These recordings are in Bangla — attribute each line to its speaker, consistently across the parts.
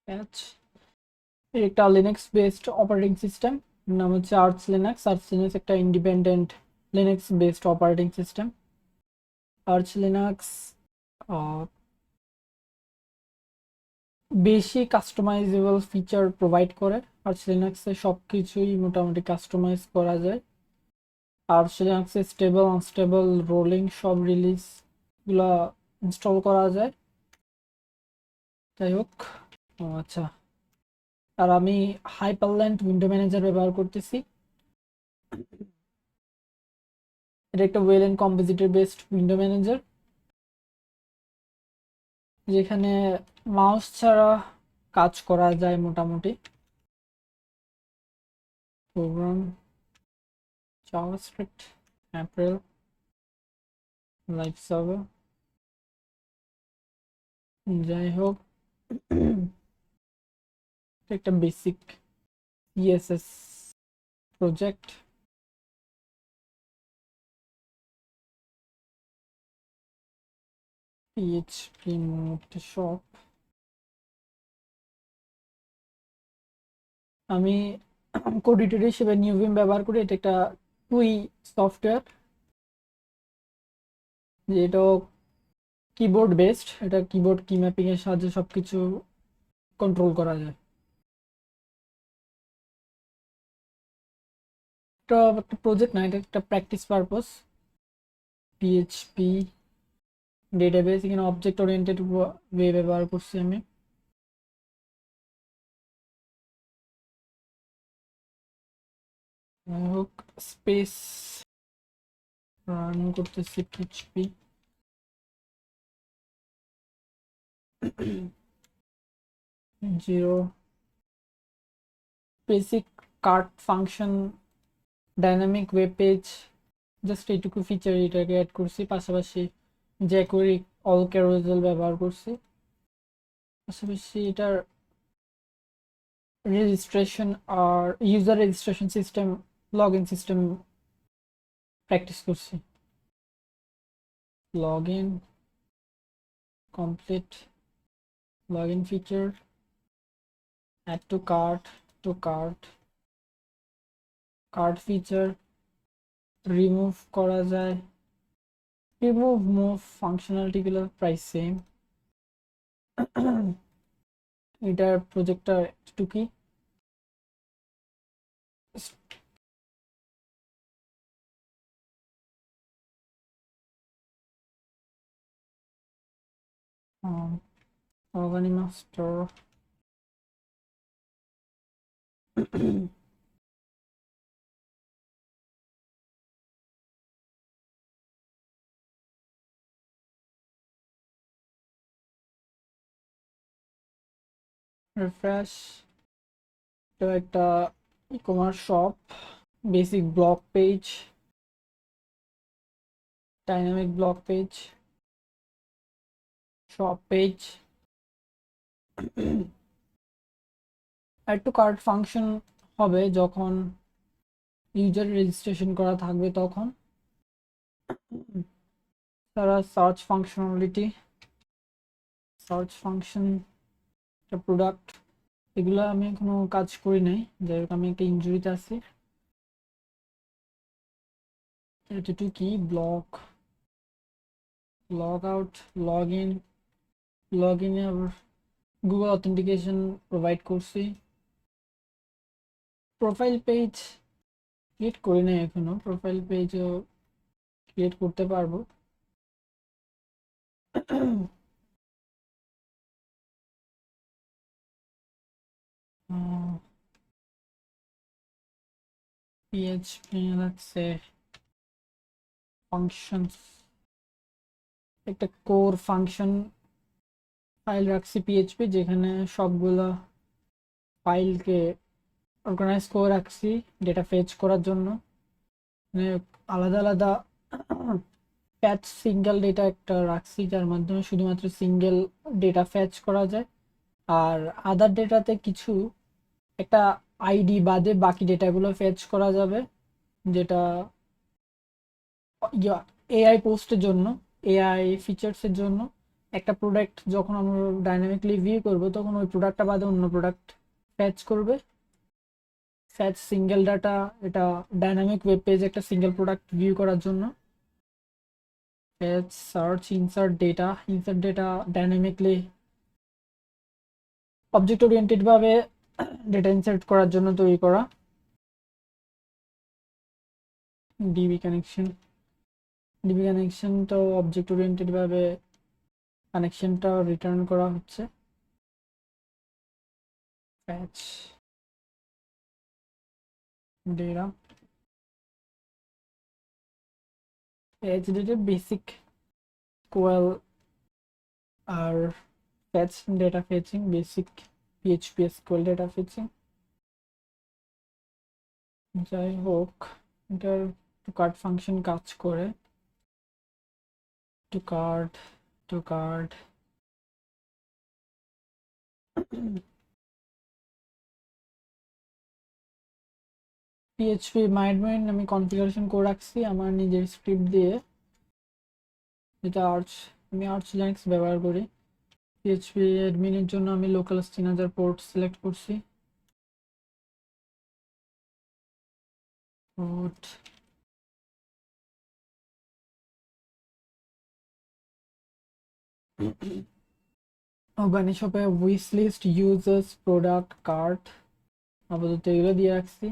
Speaker 1: প্যাচ একটা লিনাক্স বেসড অপারেটিং সিস্টেম, নাম হচ্ছে আর্চ লিনাক্স। আর্চ লিনাক্স একটা independent Linux based operating system. Arch Linux বেশি কাস্টমাইজেবল ফিচার প্রোভাইড করে। আর্চ লিনাক্সে সব কিছুই মোটামুটি কাস্টমাইজ করা যায়। আর্চ লিনাক্সে স্টেবল আনস্টেবল রোলিং সব রিলিজ গুলা ইনস্টল করা যায়। যাই হোক, আচ্ছা, আর আমি হাইপারল্যান্ড উইন্ডো ম্যানেজার ব্যবহার করতেছি। এটা একটা Wayland compositor based window manager, যেখানে মাউস ছাড়া কাজ করা যায় মোটামুটি। প্রোগ্রাম জাভাস্ক্রিপ্ট, অ্যাপ্রিল, লাইভ সার্ভার। যাই হোক, একটা basic CSS project. PHP mode shop. আমি কোড এডিটর হিসেবে নিউভিম ব্যবহার করি। এটা একটা টুই সফটওয়্যার, যেটা কিবোর্ড বেসড। এটা কিবোর্ড কি ম্যাপিং এর সাহায্যে সবকিছু কন্ট্রোল করা যায়। এটা একটা প্রজেক্ট না, এটা একটা প্র্যাকটিস পারপস। পিএইচপি ডেটাবেস, এখানে অবজেক্ট ওরিয়েন্টেড ওয়ে ব্যবহার করছি আমি। হোক, স্পেস রান করতেছি PHP. Zero basic cart function, dynamic web page, just এইটুকু ফিচার এটাকে অ্যাড করছি। পাশাপাশি জ্যাকুয়ারি অল ক্যারোজেল ব্যবহার করছি। পাশাপাশি এটার রেজিস্ট্রেশন আর user registration system, log in system practice করছি। Log in complete, log in feature, add to cart, cart feature remove করা যায়। রিমুভ মুভ ফাংশনালিটিগুলো প্রায় সেম। এটার প্রজেক্টটা একটু কি অর্গানি মাস্টার। রিফ্রেশ। এটা একটা e commerce shop, basic block page, dynamic block page, shop page. Add to cart function হবে যখন ইউজার রেজিস্ট্রেশন করা থাকবে তখন। তারা search functionality, search function, product, এগুলো আমি এখনো কাজ করি নাই, যাই হোক আমি একটা ইনজুরিতে আছি। এটা টু কি block, log out, log in. Log ইনে আবার গুগল অথেন্টিকেশন প্রোভাইড করছি। প্রোফাইল পেজ ক্রিয়েট করি নাই এখনো, প্রোফাইল পেজও ক্রিয়েট করতে পারবো। পিএইচপি লাগছে ফাংশনস, একটা কোর ফাংশন ফাইল রাখছি পিএইচপি, যেখানে সবগুলা ফাইলকে অর্গানাইজ করে রাখছি ডেটা ফেচ করার জন্য। মানে আলাদা আলাদা ফ্যাচ সিঙ্গেল ডেটা একটা রাখছি, যার মাধ্যমে শুধুমাত্র সিঙ্গেল ডেটা ফ্যাচ করা যায়। আর আদার ডেটাতে কিছু একটা আইডি বাদে বাকি ডেটাগুলো ফেচ করা যাবে, যেটা এআই পোস্টের জন্য, এআই ফিচার্সের জন্য একটা প্রোডাক্ট যখন আমরা ডাইনামিকলি ভিউ করব তখন ওই প্রোডাক্টটা বাদে অন্য প্রোডাক্ট ফ্যাচ করবে। ফ্যাচ সিঙ্গেল ডাটা, এটা ডাইনামিক ওয়েব পেজ একটা সিঙ্গেল প্রোডাক্ট ভিউ করার জন্য। Fetch search insert data dynamically object oriented ভাবে ডেটা ইনসার্ট করার জন্য তৈরি করা। ডিবি কানেকশন তো অবজেক্ট ওরিয়েন্টেড ভাবে কানেকশনটা রিটার্ন করা হচ্ছে। Fetch data fetch data basic কোয়েল আর fetch data fetching basic PHP SQL data fetching. যাই হোক, এটার টু কার্ড ফাংশন কাজ করে। টু কার্ড পিএইচপি মাইডমেইন আমি কনফিগারেশন করে রাখছি আমার নিজের স্ক্রিপ্ট দিয়ে, যেটা আমি আর্চ লিনাক্স ব্যবহার করি। পিএইচপি অ্যাডমিনের জন্য আমি লোকাল 3000 পোর্ট সিলেক্ট করছি। পোর্ট অর্গানিক শপে wish list users product cart আপাতত এগুলো দিয়ে রাখছি।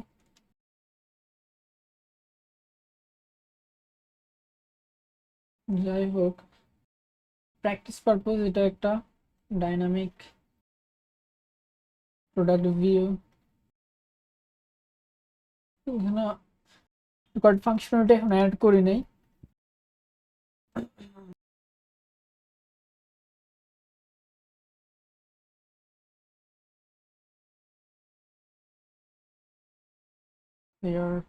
Speaker 1: যাই হোক, প্র্যাকটিস পারপোজ এটা একটা ডাইনামিক প্রোডাক্ট ভিউ। এখানে কার্ড ফাংশনালিটি এখন অ্যাড করি নাই। Here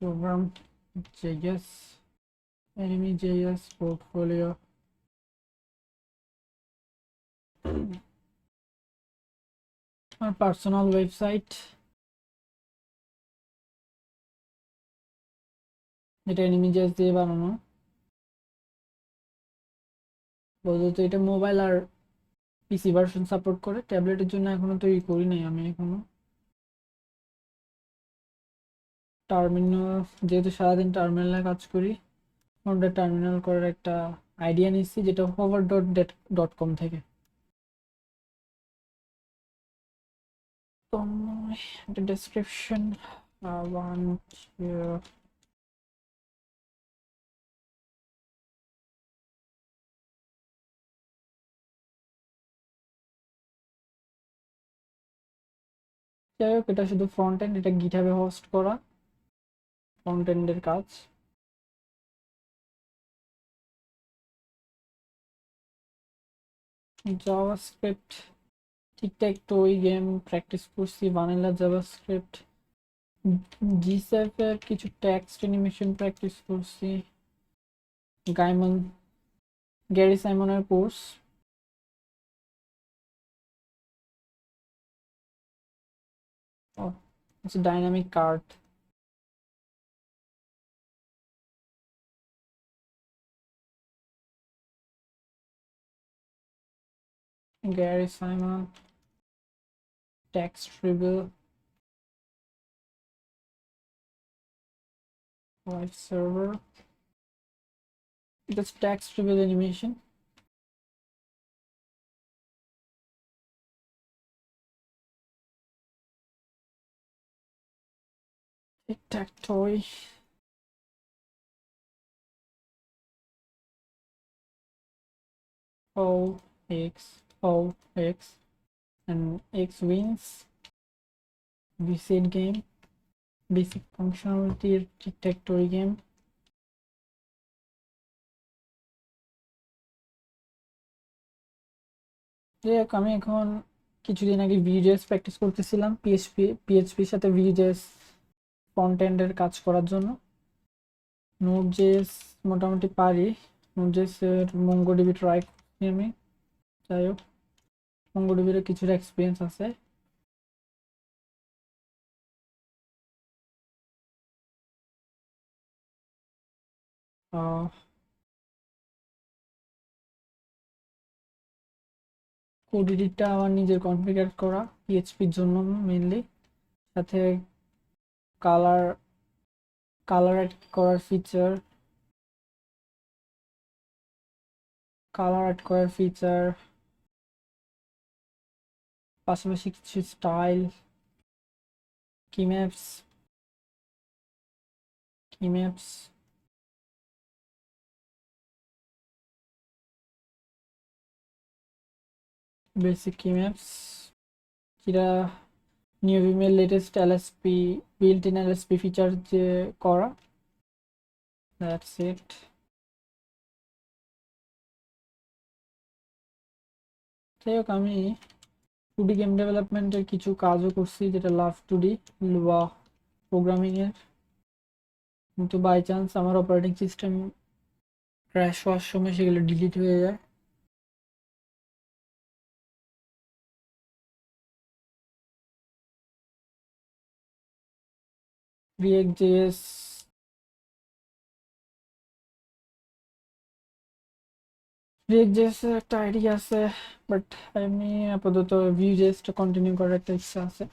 Speaker 1: program JS enemy JS portfolio আমার পার্সোনাল ওয়েবসাইট, এটা এনিমি জেস দিয়ে বানানো। বলতো এটা মোবাইল আর পিসি ভার্সন সাপোর্ট করে, ট্যাবলেটের জন্য এখনো তৈরি করি নাই আমি এখনো। টার্মিনাল, যেহেতু সারাদিন টার্মিনালে কাজ করি, ওটা টার্মিনাল করার একটা আইডিয়া নিচ্ছি, যেটা hover.com থেকে। তো একটা ডেসক্রিপশন ওয়ান যাই হোক, এটা শুধু ফ্রন্ট এন্ড, এটা গিটহাবে হোস্ট করা ফ্রন্ট এন্ডের কাজ। জাভাস্ক্রিপ্ট ঠিকঠাক তো ওই গেম প্র্যাকটিস করছি, ভ্যানিলা জাভাস্ক্রিপ্ট। জিসেফের কিছু টেক্সট অ্যানিমেশন প্র্যাকটিস করছি। গাইমন গ্যারি সাইমনের কোর্স। ও আচ্ছা, dynamic card. Gary Simon text reveal live server, এটা টেক্সট রিভিল অ্যানিমেশন। ঠিকঠাক টয় O X and X wins VCD game, basic functionality tic-tac-toe game. যাই হোক, আমি এখন কিছুদিন আগে ভিজেএস প্র্যাকটিস করতেছিলাম পিএইচপির সাথে ভিজেএস ফ্রন্ট এন্ডের কাজ করার জন্য। নোড.জেএস মোটামুটি পারি, নোড.জেএস এর মঙ্গোডিবি ট্রাই করছি আমি। যাই হোক, মঙ্গোডিবির কিছুটা এক্সপিরিয়েন্স আছে। কোড এডিটটা আমার নিজের কনফিগার করা পিএইচপির জন্য মেইনলি, সাথে কালার কালার অ্যাড করার ফিচার, পাশাপাশি কিছু style, keymaps keymaps basic keymaps, যেটা নিউভিমের latest LSP built in LSP feature যে করা, দ্যাটস ইট। যাই হোক, আমি 2D গেম ডেভেলপমেন্টের কিছু কাজও করছি, যেটা লাভ 2D বা প্রোগ্রামিং এর, কিন্তু বাই চান্স আমার অপারেটিং সিস্টেম ক্র্যাশ হওয়ার সময় সেগুলো ডিলিট হয়ে যায়। রিয়েক্ট জেএস একটা আইডিয়া আছে, বাট আমি আপাতত ভিউ জেএসটা কন্টিনিউ করার একটা ইচ্ছা আছে।